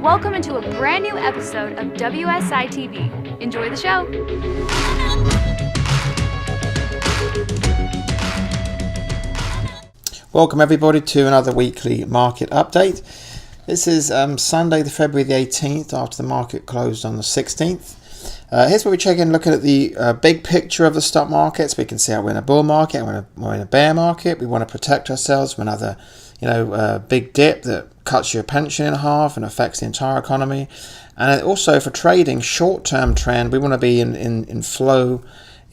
Welcome into a brand new episode of WSI TV. Enjoy the show. Welcome everybody to another weekly market update. This is Sunday, the February the 18th, after the market closed on the 16th. Here's where we check in looking at the big picture of the stock markets. We can see how we're in a bull market, we're in a bear market. We want to protect ourselves from another big dip that cuts your pension in half and affects the entire economy. And also for trading, short-term trend, we want to be in flow,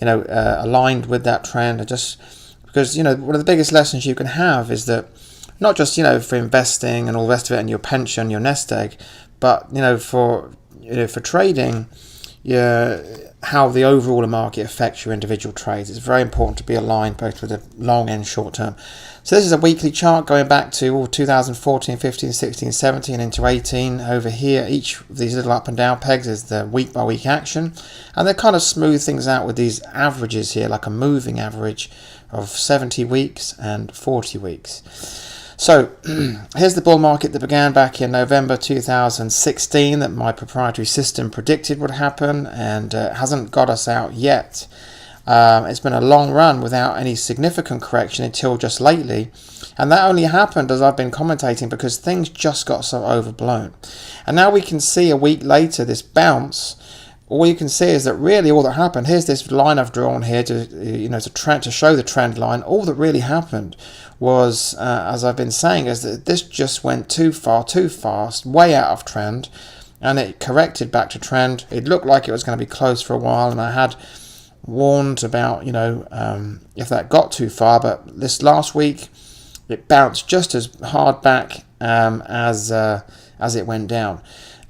aligned with that trend. And just because, one of the biggest lessons you can have is that not just, for investing and all the rest of it and your pension, your nest egg, but, for trading, how the overall market affects your individual trades. It's very important to be aligned both with the long and short term. So this is a weekly chart going back to 2014, 15, 16, 17 into 18. Over here, each of these little up and down pegs is the week by week action, and they kind of smooth things out with these averages here, like a moving average of 70 weeks and 40 weeks. So here's the bull market that began back in November 2016 that my proprietary system predicted would happen, and hasn't got us out yet. It's been a long run without any significant correction until just lately, and that only happened as I've been commentating because things just got so overblown. And now we can see a week later this bounce. All you can see is that really all that happened, here's this line I've drawn here to show the trend line. All that really happened was, as I've been saying, is that this just went too far, too fast, way out of trend, and it corrected back to trend. It looked like it was going to be close for a while, and I had warned about, if that got too far, but this last week it bounced just as hard back as it went down.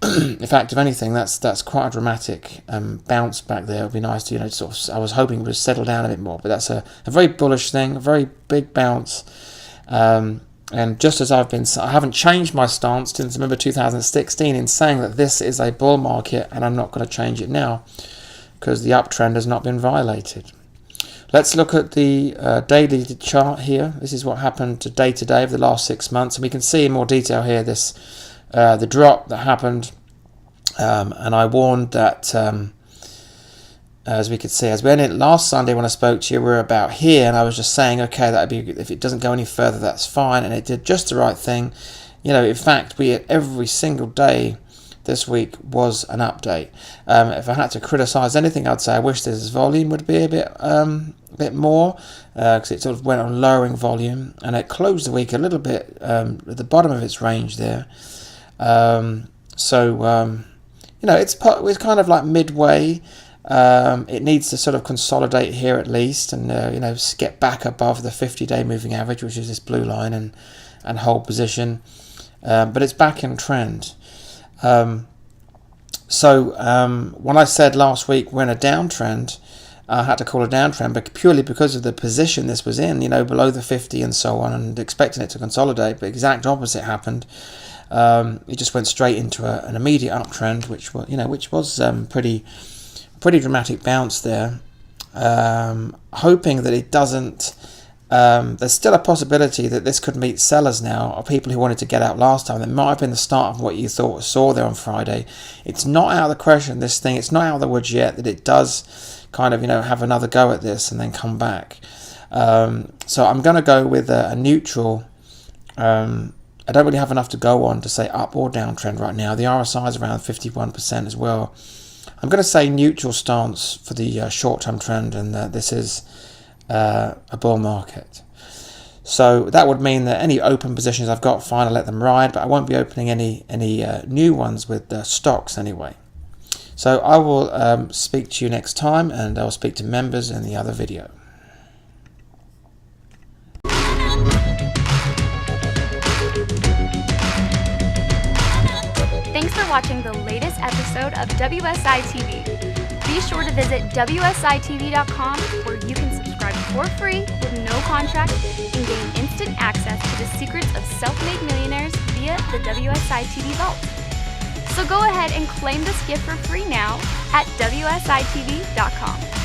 In fact, if anything, that's quite a dramatic bounce back there. It would be nice to, I was hoping it would settle down a bit more, but that's a very bullish thing, a very big bounce. And just as I haven't changed my stance since November 2016 in saying that this is a bull market, and I'm not going to change it now because the uptrend has not been violated. Let's look at the daily chart here. This is what happened day to day of the last 6 months, and we can see in more detail here the drop that happened, and I warned that, as we could see, as we ended last Sunday when I spoke to you, we were about here, and I was just saying, okay, that'd be, if it doesn't go any further, that's fine, and it did just the right thing. In fact, every single day this week was an update. If I had to criticize anything, I'd say I wish this volume would be a bit more, because it sort of went on lowering volume, and it closed the week a little bit at the bottom of its range there. It's kind of like midway. It needs to sort of consolidate here at least, and get back above the 50-day moving average, which is this blue line, and hold position. But it's back in trend. When I said last week we're in a downtrend, I had to call a downtrend, but purely because of the position this was in, below the 50 and so on, and expecting it to consolidate. But exact opposite happened. It just went straight into an immediate uptrend, which was pretty dramatic bounce there. Hoping that it doesn't. There's still a possibility that this could meet sellers now, or people who wanted to get out last time. That might have been the start of what you saw there on Friday. It's not out of the question, it's not out of the woods yet, that it does kind of have another go at this and then come back. So I'm going to go with a neutral. I don't really have enough to go on to say up or down trend right now. The RSI is around 51% as well. I'm going to say neutral stance for the short-term trend, and this is a bull market. So that would mean that any open positions I've got, fine, I'll let them ride, but I won't be opening any new ones with stocks anyway. So I will speak to you next time, and I'll speak to members in the other video. Thanks for watching the latest episode of WSI TV. Be sure to visit WSITV.com, where you can subscribe for free with no contract and gain instant access to the secrets of self-made millionaires via the WSI TV Vault. So go ahead and claim this gift for free now at WSITV.com.